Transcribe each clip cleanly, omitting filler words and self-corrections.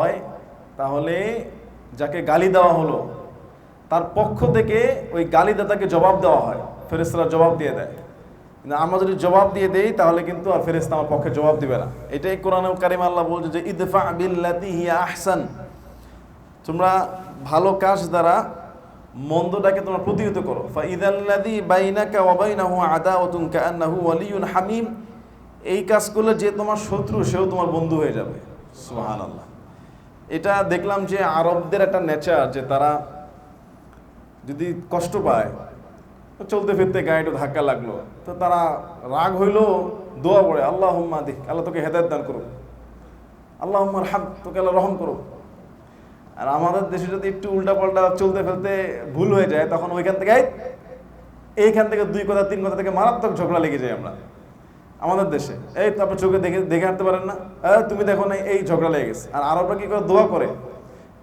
হয়, তাহলে যাকে গালি দেওয়া হলো তার পক্ষ থেকে ওই গালিদাতাকে জবাব দেওয়া হয়, ফেরেশতারা জবাব দিয়ে দেয়। কিন্তু আমরা যদি জবাব দিয়ে দেই তাহলে কিন্তু আর ফেরেশতা আমার পক্ষে জবাব দিবে না। এটাই কোরআনুল কারীমে আল্লাহ বলছে যে ইদফা বিল্লাতি হিয়া আহসান, তোমরা ভালো কাজ দ্বারা মন্দটাকে তোমরা প্রতিহত করো। ফাইদাল্লাযী বাইনাকা ওয়া বাইনাহু আদাওয়াতুন কাআন্নাহু ওয়ালিয়্যুন হামীম, এই কাজ করলে যে তোমার শত্রু সেও তোমার বন্ধু হয়ে যাবে। সুবহানাল্লাহ। এটা দেখলাম যে আরবদের একটা নেচার, যে তারা যদি কষ্ট পায়, চলতে ফিরতে গায়ে একটু ধাক্কা লাগলো, তো তারা রাগ হইলো দোয়া পড়ে, আল্লাহুম্মা দিক, আল্লাহ তোকে হেদায়েত দান করুক, আল্লাহুম্মা রহম, তোকে আল্লাহ রহম করুক। আর আমাদের দেশে যদি একটু উল্টা পাল্টা চলতে ফেলতে ভুল হয়ে যায়, তখন ওইখান থেকে এইখান থেকে 2 কথা 3 কথা থেকে মারাত্মক ঝগড়া লেগে যায়। আমরা আমাদের দেশে এই তো আপনি চোখে দেখে হাঁটতে পারেন না, তুমি দেখো না, এই ঝগড়া লেগে গেছে। আর আরবরা কি করে দোয়া করে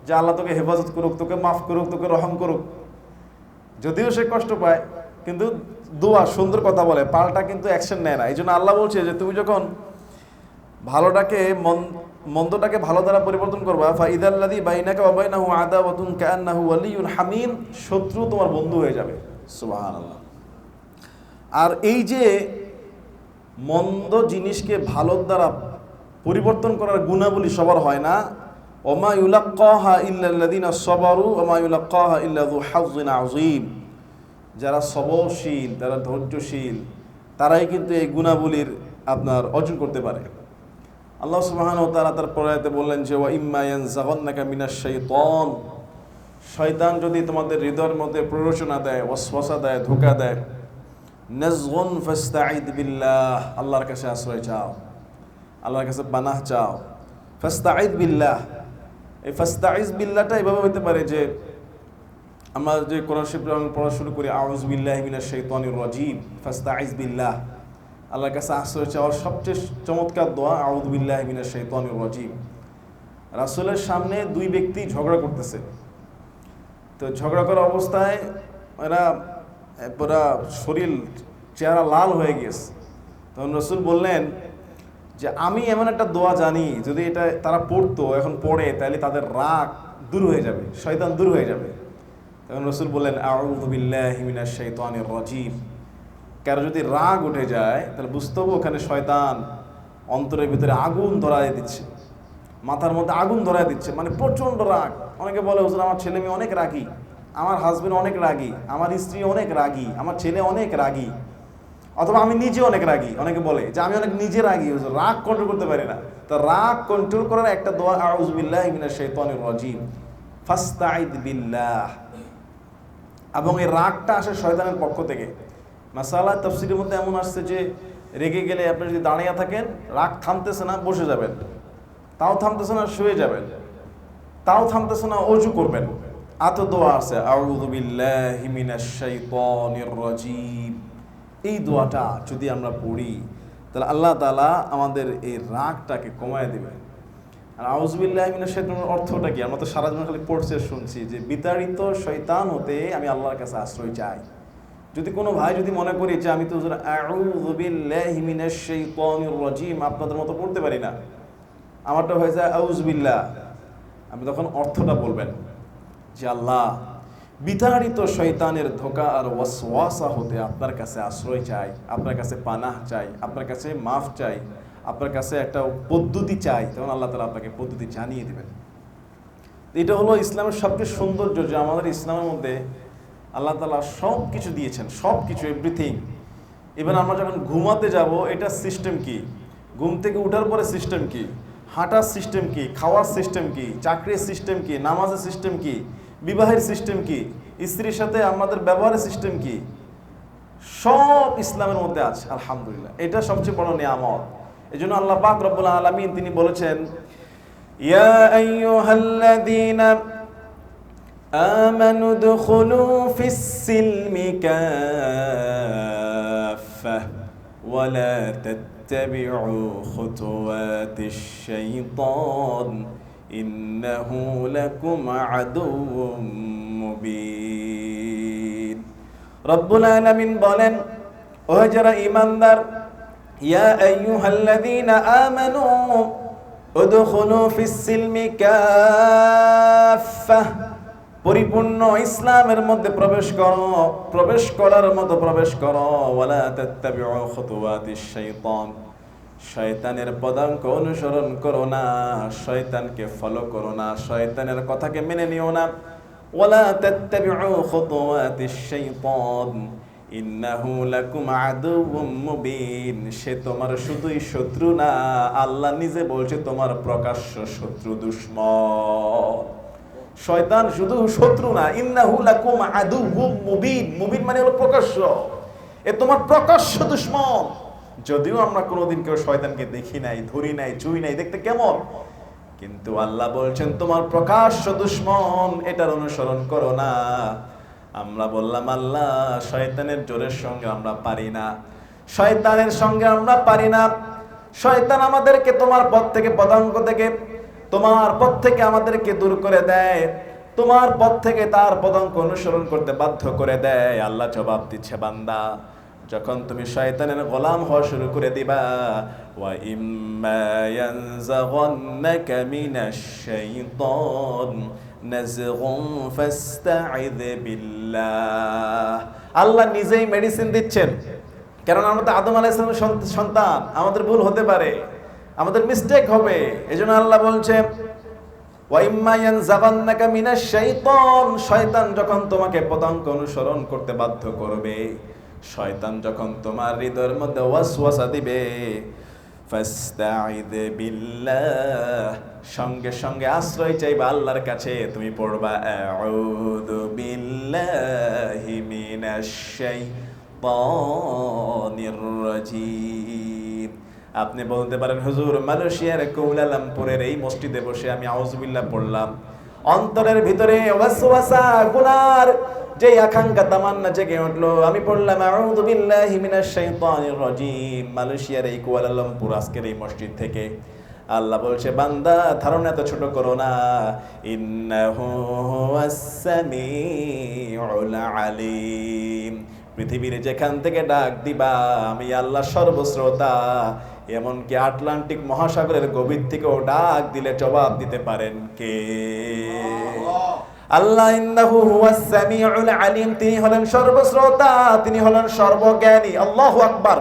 যে আল্লাহ তোকে হেফাজত করুক, তোকে মাফ করুক, তোকে রহম করুক। যদিও সে কষ্ট পায়, কিন্তু দোয়া সুন্দর কথা বলে, পাল্টা কিন্তু অ্যাকশন নেয় না। এই জন্য আল্লাহ বলছে যে তুমি যখন ভালোটাকে মন্দটাকে ভালো দ্বারা পরিবর্তন করবা, ফাইদাল্লাযী বাইনাকা ওয়া বাইনাহু আদাওয়াতুন কাআন্নাহু ওয়ালিয়্যুন হামীম, শত্রু তোমার বন্ধু হয়ে যাবে। সুবহানাল্লাহ। আর এই যে মন্দ জিনিসকে ভালোর দ্বারা পরিবর্তন করার গুণাবলী সবার হয় না। ওমা ইউলাক্কাহা ইল্লাল্লাযীনা সাবারু ওমা ইউলাক্কাহা ইল্লা যু হাযযিন আযীম, যারা সবরশীল, যারা ধৈর্যশীল, তারাই কিন্তু এই গুণাবলীর আপনার অর্জন করতে পারে। আল্লাহ সুবহানাহু ওয়া তাআলা তার পরে বললেন যে ওয়া ইম্মা ইয়ানযাগান্নাকা মিনাশ শাইতান, শয়তান যদি তোমাদের হৃদয়ের মধ্যে প্ররোচনা দেয়, ওয়াসওয়াসা দেয়, ধোঁকা দেয়, নাযগুন ফাস্তাঈদ বিল্লাহ, আল্লাহর কাছে আশ্রয় চাও, আল্লাহর কাছে পানাহ চাও। ফাস্তাঈদ বিল্লাহ, এই ফাস্তাঈজ বিল্লাহটা এভাবে হতে পারে যে আমরা যে কোরআন শরীফ পড়া শুরু করি, আউযু বিল্লাহি মিনাশ শাইতানির রাজীম, ফাস্তাঈজ বিল্লাহ, আল্লাহর কাছে আশ্রয় চাওয়ার সবচেয়ে চমৎকার দোয়া আউযু বিল্লাহি মিনাশ শাইতানির রাজীম। রাসূলের সামনে 2 ব্যক্তি ঝগড়া করতেছে, তো ঝগড়া করা অবস্থায় এরা পুরা শরীর চেহারা লাল হয়ে গেছে। তখন রাসূল বললেন যে আমি এমন একটা দোয়া জানি, যদি এটা তারা পড়তো, এখন পড়ে, তাহলে তাদের রাগ দূর হয়ে যাবে, শয়তান দূর হয়ে যাবে। তখন রাসূল বললেন আউযু বিল্লাহি মিনাশ শাইতানির রাজীম। কারো যদি রাগ উঠে যায় তাহলে বুঝতে হবে ওখানে শয়তান অন্তরের ভিতরে আগুন ধরায় দিচ্ছে, মাথার মধ্যে আগুন ধরায় দিচ্ছে, মানে প্রচণ্ড রাগ। অনেকে বলে হুজুর আমার ছেলে মেয়ে অনেক রাগী, আমার হাজবেন্ড অনেক রাগী, আমার স্ত্রী অনেক রাগী, আমার ছেলে অনেক রাগী, অথবা আমি নিজে অনেক রাগী। অনেকে বলে যে আমি অনেক নিজে রাগী, হুজুর রাগ কন্ট্রোল করতে পারি না। তো রাগ কন্ট্রোল করার একটা দোয়া আউযু বিল্লাহি মিনাশ শাইতানির রাজীম, ফাস্তাঈদ বিল্লাহ। এবং এই রাগটা আসে শয়তানের পক্ষ থেকে। মাসালা তাফসীরের মধ্যে এমন আসছে যে রেগে গেলে আপনি যদি দাঁড়িয়ে থাকেন, রাগ থামতেছে না, বসে যাবেন, তাও থামতেছে না, শুয়ে যাবেন, তাও থামতেছে না, ওযু করবেন। এত দোয়া আছে আউযু বিল্লাহি মিনাশ শাইতানির রাজীম। এই দোয়াটা যদি আমরা পড়ি তাহলে আল্লাহ তাআলা আমাদের এই রাগটাকে কমায় দিবেন। আর আউযু বিল্লাহি মিনাশ শাইতানির অর্থটা কি? আমরা তো সারা জীবন খালি পড়ছে শুনছি যে বিতাড়িত শয়তান হতে আমি আল্লাহর কাছে আশ্রয় চাই। যদি কোনো ভাই যদি মনে করি যে আমি তো আউযু বিল্লাহি মিনাশ শাইতানির রাজীম আপনাদের মতো পড়তে পারি না, আমারটা হয়ে যায় আউযু বিল্লাহ, আপনি তখন অর্থটা বলবেন যে আল্লাহ বিতাড়িত শয়তানের ধোঁকা আর ওয়াসওয়াসা হতে আপনার কাছে আশ্রয় চাই, আপনার কাছে পানাহ চাই, আপনার কাছে মাফ চাই, আপনার কাছে একটা পদ্ধতি চাই। তখন আল্লাহ তাআলা আপনাকে পদ্ধতি জানিয়ে দেবেন। এটা হলো ইসলামের সবচেয়ে সৌন্দর্য, যে আমাদের ইসলামের মধ্যে আল্লাহ তাআলা সব কিছু দিয়েছেন, সব কিছু, এভরিথিং। ইভেন আমরা যখন ঘুমাতে যাব, এটা সিস্টেম কি, ঘুম থেকে উঠার পরে সিস্টেম কি, হাঁটার সিস্টেম কি, খাওয়ার সিস্টেম কি, চাকরির সিস্টেম কি, নামাজের সিস্টেম কি, বিবাহের সিস্টেম কি, স্ত্রীর সাথে আমাদের ব্যবহারের সিস্টেম কি, সব ইসলামের মধ্যে আছে। আলহামদুলিল্লাহ, এটা সবচেয়ে বড় নিয়ামত। এই জন্য আল্লাহ পাক রব্বুল আলামিন তিনি বলেছেন ইয়া আইয়ুহাল্লাযীনা আমানু দুখুলু ফিস সিলমি কাফা ওয়া লা তাত্তাবিউ খুতুওয়াতিশ শাইতান ইন্নাহু লাকুম আদুউম মুবিন। রব্বুল আলামিন বলেন, ও যারা ঈমানদার, ইয়া আইয়ুহাল্লাযীনা আমানু, ও উদখুলু ফিস সিলমি কাফা, পরিপূর্ণ ইসলামের মধ্যে প্রবেশ করো, প্রবেশ করার মতো প্রবেশ করো। ওয়ালা তাত্তাবিউ খুতুওয়াতিশ শাইতান, শয়তানের পদাঙ্ক অনুসরণ করো না, শয়তানকে ফলো করো না, শয়তানের কথাকে মেনে নিও না। ওয়ালা তাত্তাবিউ খুতুওয়াতিশ শাইতান ইন্নাহু লাকুম আদুউম মুবিন, সে তোমার শুধুই শত্রু না, আল্লাহ নিজে বলছে তোমার প্রকাশ্য শত্রু, দুশমন। শয়তান শুধু শত্রু না, ইন্নাহু লাকুম আদুউম মুবিন, মুবিন মানে হলো প্রকাশ্য, এ তোমার প্রকাশ্য দুশমন। যদিও আমরা কোনোদিন কেউ শয়তানকে দেখি নাই, ধরি নাই, চুই নাই, দেখতে কেমন, কিন্তু আল্লাহ বলছেন তোমার প্রকাশ্য দুশমন, এটার অনুসরণ করো না। আমরা বললাম আল্লাহ শয়তানের জোরের সঙ্গে আমরা পারি না, শয়তানের সঙ্গে আমরা পারি না। শয়তান আমাদেরকে তোমার পথ থেকে, পদাঙ্ক থেকে, তোমার পথ থেকে আমাদেরকে দূর করে দেয়, তোমার পথ থেকে তার পদাঙ্ক অনুসরণ করতে বাধ্য করে দেয়। আল্লাহ জবাব দিচ্ছে, বান্দা যখন তুমি শয়তানের গোলাম হওয়া শুরু করে দিবা, ওয়া ইম্মা ইয়ানজাগান্নাকা মিনাশ শাইতান নাযগুন ফাস্তাইয বিল্লাহ, আল্লাহ নিজেই মেডিসিন দিচ্ছেন। কারণ আমরা তো আদম আলাইহিস সালামের সন্তান, আমাদের ভুল হতে পারে, আমাদের মিস্টেক হবে। এজন্য আল্লাহ বলছে ওয়া ইম্মা ইয়ানজাগান্নাকা মিনাশ শাইতান, শয়তান যখন তোমাকে পদাঙ্ক অনুসরণ করতে বাধ্য করবে, শয়তান যখন তোমার হৃদয়ের মধ্যে ওয়াসওয়াসা দিবে, ফাস্তাইয বিল্লাহ, সঙ্গে সঙ্গে আশ্রয় চাইবা আল্লাহর কাছে। তুমি পড়বা আউযু বিল্লাহি মিনাশ শাইতানির রাজিম। আপনি বলতে পারেন হুজুর মালয়েশিয়ার কুয়ালালামপুরের এই মসজিদে বসে আমি আউযু বিল্লাহ পড়লাম, অন্তরের ভিতরে ওয়াসওয়াসা, গুনার যে আকাঙ্ক্ষা তামান্না জেগে উঠলো, আমি পড়লাম আউযু বিল্লাহি মিনাশ শাইতানির রাজিম মালয়েশিয়ার এই কুয়ালালামপুর আজকের এই মসজিদ থেকে। আল্লাহ বলছে বান্দা ধারণা এত ছোট করো না, ইন্নাহু হুয়াস সামিউল আলিম, পৃথিবীর যেখান থেকে ডাক দিবা আমি আল্লাহ সর্বশ্রোতা, এমনকি আটলান্টিক মহাসাগরের গভীর থেকেও ডাক দিলে জবাব দিতে পারেন কে? আল্লাহ। ইন্নাহু হুয়াস সামিউল আলিম, তিনি হলেন সর্বশ্রোতা, তিনি হলেন সর্বজ্ঞানী। আল্লাহু আকবার।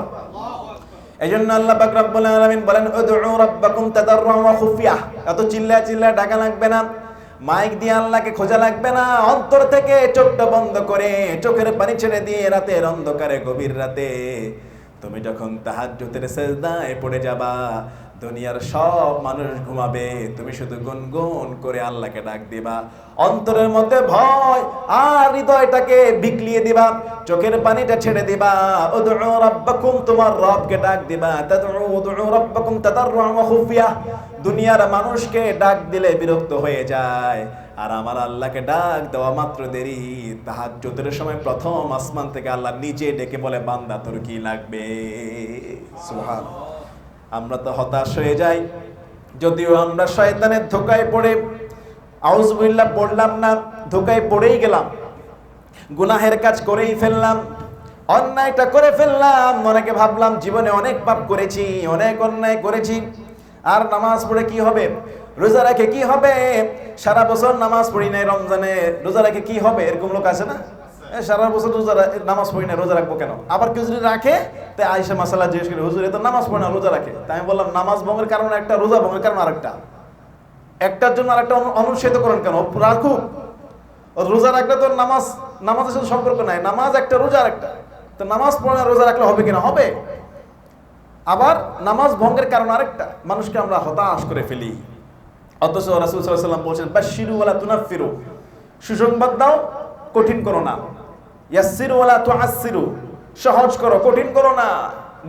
এজন্য আল্লাহ পাক রব্বুল আলামিন বলেন উদউ রাব্বাকুম তাদাররুআন ওয়া খুফিয়া, এত চিল্লা চিল্লা ডাকা লাগবে না, মাইক দিয়ে আল্লাহকে খোঁজা লাগবে না, অন্তর থেকে চোখটা বন্ধ করে, চোখের পানি ছেড়ে দিয়ে রাতের অন্ধকারে, গভীর রাতে তুমি যখন তাহাজ্জুদের সিজদায় পড়ে যাবা, দুনিয়ার সব মানুষ ঘুমাবে, তুমি শুধু গুনগুন করে আল্লাহকে ডাক দিবা, অন্তরের মধ্যে ভয় আর হৃদয়টাকে বিকলিয়ে দিবা, চোখের পানিটা ছেড়ে দিবা। উদউ রাব্বাকুম, তোমার রবকে ডাক দিবা। উদউ রাব্বাকুম তাদাররুআন ওয়া খুফিয়া, দুনিয়ার মানুষকে ডাক দিলে বিরক্ত হয়ে যায়, আর আমার আল্লাহকে ডাক দেওয়া মাত্র দেরি। তাহাজ্জুদের সময় প্রথম আসমান থেকে আল্লাহ নিজে ডেকে বলে বান্দা তোর কি লাগবে? সুবহানাল্লাহ। আমরা তো হতাশ হয়ে যাই, যদিও আমরা শয়তানের ধোঁকায় পড়ে আউযু বিল্লাহ পড়লাম না, ধোঁকায় পড়েই গেলাম, গুনাহের কাজ করেই ফেললাম, অন্যায়টা করে ফেললাম। অনেকে ভাবলাম জীবনে অনেক পাপ করেছি, অনেক অন্যায় করেছি, আর নামাজ পড়ে কি হবে, রোজা রেখে কি হবে, সারা বছর নামাজ পড়ি নাই, রমজানে রোজা রেখে কি হবে, এরকম লোক আছে না? সারা বছর রোজা নামাজ পড়ি না, রোজা রাখবো কেন? আবার কেউ যদি রাখে তাই আয়েশা মাসালা জিজ্ঞেস করে হুজুর এ তো নামাজ পড়ে না, রোজা রাখে। তাই আমি বললাম নামাজ ভঙ্গের কারণ একটা, রোজা ভঙ্গের কারণ আরেকটা, একটার জন্য আরেকটা অনুচ্ছেদ করেন কেন? রাখুক, রোজা রাখলে তো নামাজের সাথে সম্পর্ক নাই, নামাজ একটা, রোজা আরেকটা। তো নামাজ পড়ে না, রোজা রাখলে হবে কিনা? হবে। আবার নামাজ ভঙ্গের কারণ আরেকটা, মানুষকে আমরা হতাশ করে ফেলি। অথচ রাসূল সাল্লাল্লাহু আলাইহি ওয়াসাল্লাম বলেছেন বাশশিরু ওয়ালা তুনাফিরু, সুসংবাদ দাও, কঠিন করো না। ইয়াসসিরু ওয়ালা তুআসসিরু, সহজ করো, কঠিন করো না।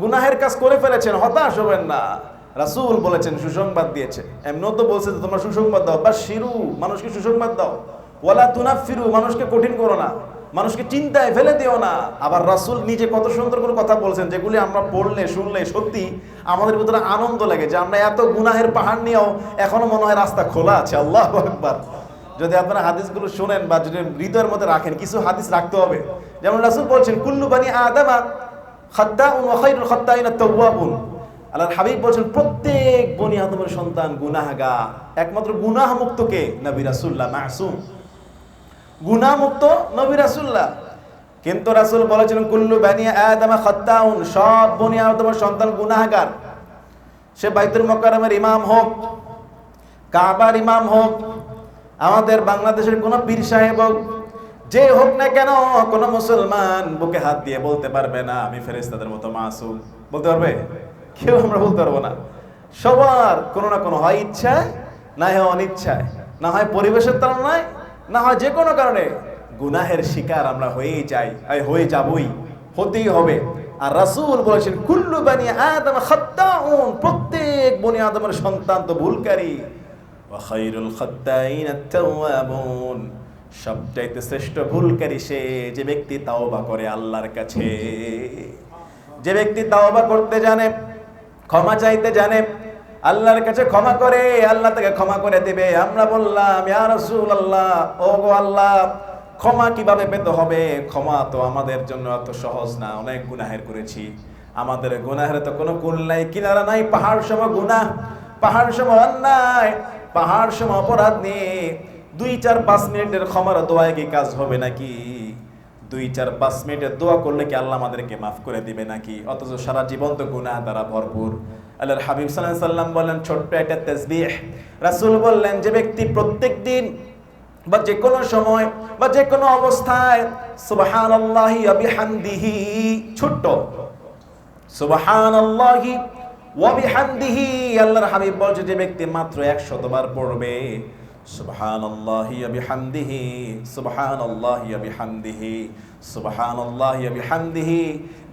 গুনাহের কাজ করে ফেলেছেন, হতাশ হবেন না। রাসূল বলেছেন, সুসংবাদ দিয়েছে, এমনও তো বলছে যে তোমরা সুসংবাদ দাও, বাশশিরু, মানুষকে সুসংবাদ দাও, ওয়ালা তুনাফিরু, মানুষকে কঠিন করো না, মানুষকে চিন্তায় ফেলে দিও না। আবার রাসূল নিজে কত সুন্দর করে কথা বলছেন, যেগুলি আমরা পড়লে শুনলে সত্যি আমাদের ভিতরে আনন্দ লাগে, যে আমরা এত গুনাহের পাহাড় নিয়েও এখনো মনে হয় রাস্তা খোলা আছে। আল্লাহু আকবার। যদি আপনারা হাদিসগুলো শুনেন বা যদি হৃদয়ের মধ্যে রাখেন, কিছু হাদিস রাখতে হবে। যেমন রাসূল বলছেন কুল্লু বানি আদামা খাত্তাউন ওয়া খায়রুল খাত্তাইনা তাওয়াবুন, আল্লাহর হাবিব বলছেন প্রত্যেক বনি আদমের সন্তান গুনাহগার, একমাত্র গুনাহ মুক্ত কে? নবী রাসূলুল্লাহ মাসুম, গুনাহ মুক্ত নবী রাসূলুল্লাহ। কিন্তু রাসূল বলেছেন কুল্লু বানি আদম খাত্তাউন, সব বনি আদমের সন্তান গুনাহগার। সে বাইতুল মুকাররমের ইমাম হোক, কাবার ইমাম হোক, আমাদের বাংলাদেশের কোন পীর সাহেব হোক, যে হোক না কেন, কোন মুসলমান বুকে হাত দিয়ে বলতে পারবে না আমি ফেরেশতাদের মতো মাসুম। বলতে পারবে? কেউ আমরা বলতে পারবো না। সবার কোনো না কোনো হয় ইচ্ছায়, না হয় অনিচ্ছায়, না হয় পরিবেশের তুলনায়, না হয় যে কোনো কারণে গুনাহের শিকার আমরা হয়েই যাই, হয়ে যাবই, হতেই হবে। আর রাসূল বলেছেন কুল্লু বানি আদম খাত্তাউন, প্রত্যেক বনি আদমের সন্তান তো ভুলকারী। ওয়া খায়রুল খাত্তাইন আত-তাওয়াবুন, সবচাইতে শ্রেষ্ঠ ভুলকারী সে যে ব্যক্তি তাওবা করে আল্লাহর কাছে। যে ব্যক্তি তাওবা করতে জানে, ক্ষমা চাইতে জানে, আল্লাহর কাছে ক্ষমা করে, আল্লাহ তাকে ক্ষমা করে দিবে। আমরা বললাম ইয়া রাসূলুল্লাহ, ও গো আল্লাহ, ক্ষমা কিভাবে পেতে হবে? ক্ষমা তো আমাদের জন্য এত সহজ না, অনেক গুনাহের করেছি, আমাদের গুনাহের তো কোনো কুল নাই, কিনারা নাই। পাহাড় সম গুনাহ, পাহাড় সম অন্যায়, পাহাড় সম অপরাধ নিয়ে 2-4-5 মিনিটের ক্ষমার দোয়ায় কি কাজ হবে নাকি? 2-4-5 মিনিটের দোয়া করলে কি আল্লাহ আমাদেরকে মাফ করে দিবে নাকি? অথচ সারা জীবন তো গুনাহ দ্বারা ভরপুর। আল্লাহর হাবিব সাল্লাল্লাহু আলাইহি সাল্লাম বললেন ছোট্ট একটা তাসবিহ। রাসূল বললেন যে ব্যক্তি প্রত্যেক দিন বা যে কোনো সময় বা যে কোনো অবস্থায় সুবহানাল্লাহি ওয়া বিহামদিহি, ছোট্ট সুবহানাল্লাহি ওয়া বিহামদিহি, আল্লাহর হাবিব বলছে যে ব্যক্তি মাত্র 100 বার পড়বে সুবহানাল্লাহি ওয়া বিহামদিহি, সুবহানাল্লাহি ওয়া বিহামদিহি, সুবহানাল্লাহি ওয়া বিহামদিহি,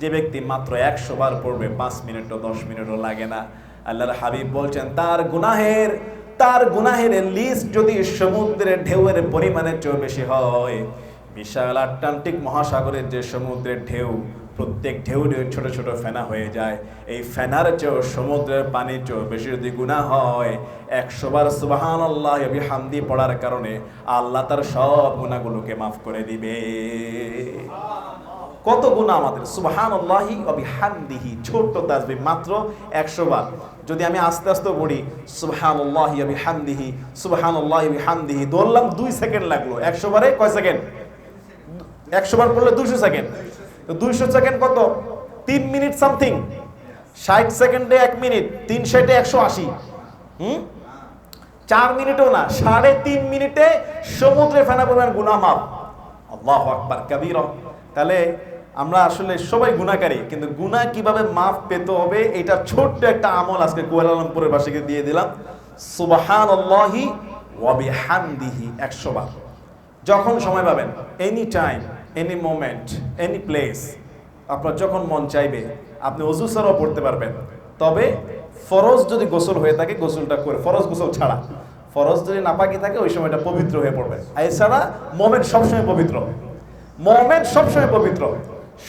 যে ব্যক্তি মাত্র 100 বার পড়বে, 5 মিনিটও 10 মিনিটও লাগে না। আল্লাহর হাবিব বলছেন তার গুনাহের লিস্ট যদি সমুদ্রের ঢেউয়ের পরিমাণের চেয়ে বেশি হয়, বিশাল আটলান্টিক মহাসাগরের যে সমুদ্রের ঢেউ, প্রত্যেক ঢেউ ছোট ছোট ফেনা হয়ে যায়, এই ফেনার চেয়েও সমুদ্রের পানির চেয়েও বেশি যদি গুনাহ হয়, 100 বার সুবহানাল্লাহি ওয়া বিহামদি পড়ার কারণে আল্লাহ তার সব গুনাহগুলোকে মাফ করে দিবে। কত গুনাহ আমাদের! সুবহানাল্লাহি ওয়া বিহামদিহি, ছোট্ট তাসবিহ মাত্র 100 বার। যদি আমি আস্তে আস্তে পড়ি সুবহানাল্লাহি ওয়া বিহামদিহি, সুবহানাল্লাহি ওয়া বিহামদিহি, ধরলাম 2 সেকেন্ড লাগলো, 100 বারে কয় সেকেন্ড? 100 বার পড়লে 200 সেকেন্ড। তো 200 সেকেন্ড কত? 3 মিনিট সামথিং। 60 সেকেন্ডে 1 মিনিট, 3 × 180, 4 মিনিটও না, 3.5 মিনিটে সমুদ্রে ফেনা পরিমাণ গুনাহ মাফ। আল্লাহু আকবার কাবীরা। তাহলে আমরা আসলে সবাই গুনাহকারী, কিন্তু গুনাহ কিভাবে মাফ পেতে হবে এটা ছোট্ট একটা আমল আজকে কুয়ালালামপুরের বাসীকে দিয়ে দিলাম। সুবহানাল্লাহি ওয়া বিহামদিহি 100 বার। যখন সময় পাবেন, any time, any moment, any place, আপনার যখন মন চাইবে আপনি ওযু ছাড়াও পড়তে পারবেন। তবে ফরজ যদি গোসল হয়ে থাকে গোসলটা করে, ফরজ গোসল ছাড়া, ফরজ যদি নাপাকি থাকে ওই সময়টা পবিত্র হয়ে পড়বে। এছাড়া মোমেন্ট সবসময় পবিত্র, মোমেন্ট সবসময় পবিত্র।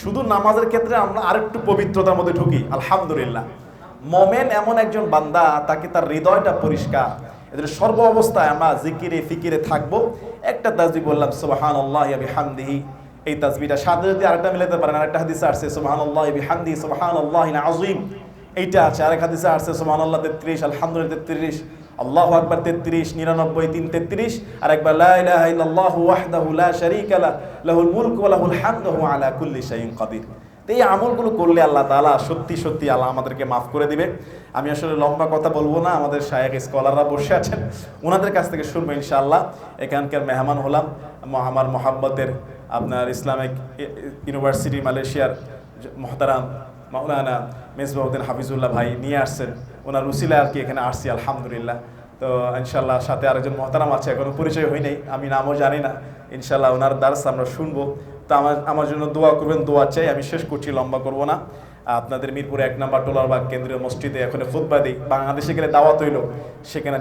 শুধু নামাজের ক্ষেত্রে আমরা আরেকটু পবিত্রতার মধ্যে ঢুকি, আলহামদুলিল্লাহ। মোমেন এমন একজন বান্দা, তাকে তার হৃদয়টা পরিষ্কার, এদের সর্ব অবস্থায় আমরা জিকিরে ফিকিরে থাকবো। একটা তাসবিহ বললাম সুবহানাল্লাহি ওয়া বিহামদিহি, এই তাসবিহটা সাথে যদি আরেকটা মিলাতে পারেন, আরেকটা হাদিসে আসছে সুবহানাল্লাহি ওয়া বিহামদিহি সুবহানাল্লাহিল আযীম, এইটা আছে। আরেক হাদিসে আসছে সুবহানাল্লাহ 33, আলহামদুলিল্লাহ 33, আল্লাহু আকবার 33, 99, 333, আর একবার লা ইলাহা ইল্লাল্লাহু ওয়াহদাহু লা শারীকা লাহু লাহুল মুলকু ওয়া লাহুল হামদু ওয়া আলা কুল্লি শাইইন কাদির। তো এই আমলগুলো করলে আল্লাহ তাআলা সত্যি সত্যি আল্লাহ আমাদেরকে মাফ করে দিবে। আমি আসলে লম্বা কথা বলবো না, আমাদের শায়েখ স্কলাররা বসে আছেন, ওনাদের কাছ থেকে শুনবো ইনশাআল্লাহ। এখানকার মেহমান হলাম আমার মোহাব্বতের আপনার ইসলামিক ইউনিভার্সিটি মালয়েশিয়ার মুহতারাম মাওলানা মেজবাউদ্দিন হাফিজুল্লাহ ভাই নিয়ে আসছেন, ওনার উসিলা আর কি এখানে আসছি আলহামদুলিল্লাহ। তো ইনশাআল্লাহ সাথে আরেকজন মুহতারাম আছে, এখনো পরিচয় হয় নাই, আমি নামও জানি না। ইনশাআল্লাহ ওনার দার্স আমরা শুনবো। তো আমার জন্য দোয়া করবেন, দোয়া চাই। আমি শেষ করছি, লম্বা করবো না। আপনাদের মিরপুরে 1 নম্বর টোলারবাগ কেন্দ্রীয় মসজিদে এখন খুতবা দিই। বাংলাদেশে গেলে দাওয়াত হইল, সেখানে